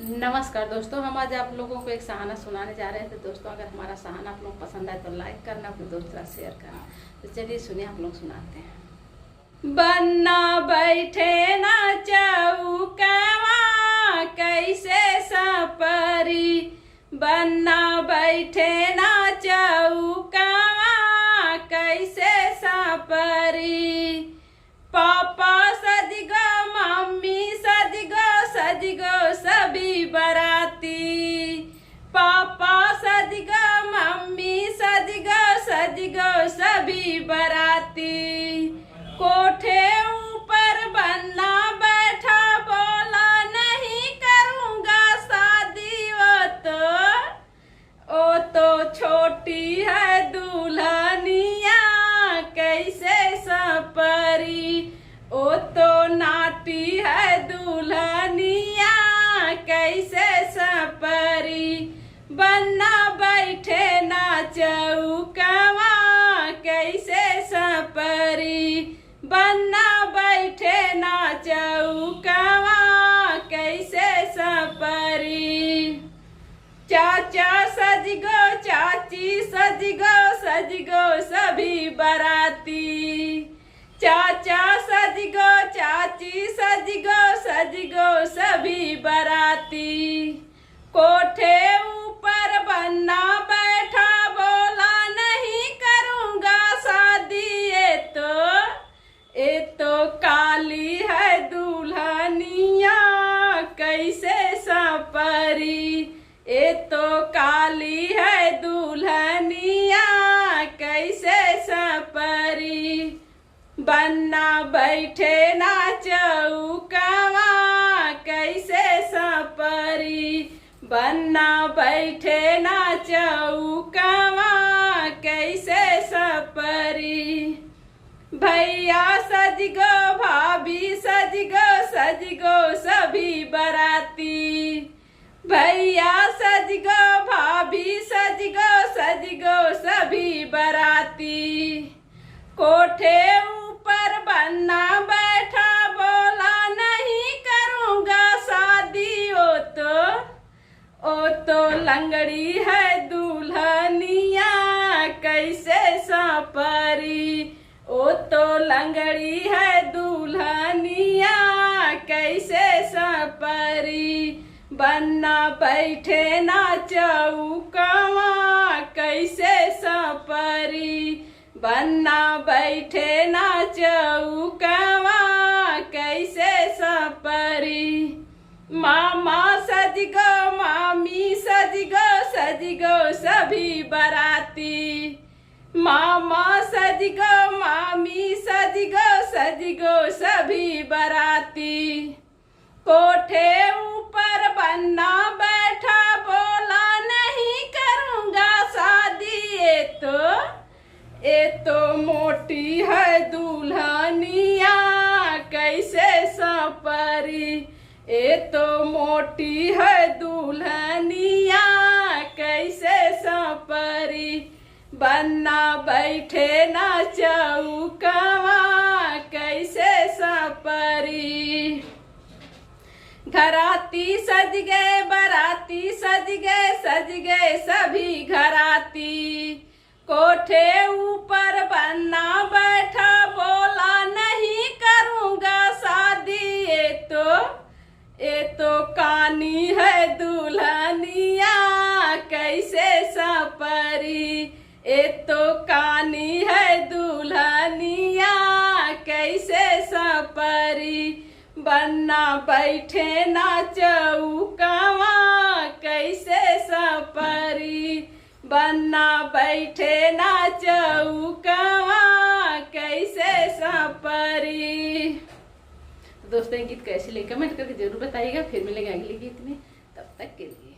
नमस्कार दोस्तों, हम आज आप लोगों को एक सहाना सुनाने जा रहे थे। दोस्तों, अगर हमारा सहाना आप लोग पसंद आए तो लाइक करना, अपने दोस्तों के साथ शेयर करना। तो चलिए सुनिए, आप लोग सुनाते हैं। बन्ना बैठे ना चौकवा कैसे सपरी, बन्ना बैठे ना चौकवा कैसे सपरी। पापा सज गो, मम्मी सज गो सभी बराती। पापा सज गो, मम्मी सज गो सभी बराती। कोठे ऊपर बन्ना बैठा, बोला नहीं करूँगा शादी। ओ तो छोटी है दुल्हनिया कैसे सपरी। ओ तो नाटी है दुल्हनिया कैसे सपरी। बन्ना बैठे ना चौकवा कैसे सपरी। बन्ना बैठे ना चौकवा कैसे सपरी। चाचा सज गो, चाची सज गो सभी बराती। चाचा सज गो, चाची सज गो सभी बराती। कोठे ऊपर बन्ना बैठा, बोला नहीं करूँगा शादी। ये तो काली है दुल्हनिया कैसे सपरी। ये तो काली है दुल्हनिया कैसे सपरी। बन्ना बैठे ना चौकवा कैसे सपरी। बन्ना बैठे ना चौकवा कैसे सपरी। भैया सज गो, भाभी सज गो सभी बराती। भैया सज गो, भाभी सज गो सभी बराती। कोठे ऊपर बन्ना बैठा, बोला नहीं करूँगा शादी। ओ तो लंगड़ी है दुल्हनिया कैसे सपरी। ओ तो लंगड़ी है दुल्हनिया कैसे सपरी। बन्ना बैठे ना चौकवा कैसे सपरी। बन्ना बैठे ना चौकवा कैसे सपरी। मामा सज गो, मामी सज गो सभी बराती। मामा सज गो, मामी सज गो सभी बराती। कोठे ऊपर बन्ना बैठा, बोला नहीं करूँगा शादी। ये तो मोटी है दुल्हनिया कैसे सपरी। ये तो मोटी है दुल्हनिया कैसे सपरी। बन्ना बैठे ना चौकवा कैसे सपरी। घराती सज गए, बराती सज गए सभी घराती। कोठे ऊपर बन्ना बैठा, बोला नहीं करूँगा शादी। ये तो कानी है दुल्हनिया कैसे सपरी। ये तो कानी है दुल्हनिया कैसे सपरी। बन्ना बैठे ना चौकवा कैसे सपरी। बन्ना बैठे ना चौकवा कैसे सपरी। दोस्तों, ये गीत कैसे लगे कमेंट करके जरूर बताइएगा। फिर मिलेंगे अगले गीत में, तब तक के लिए।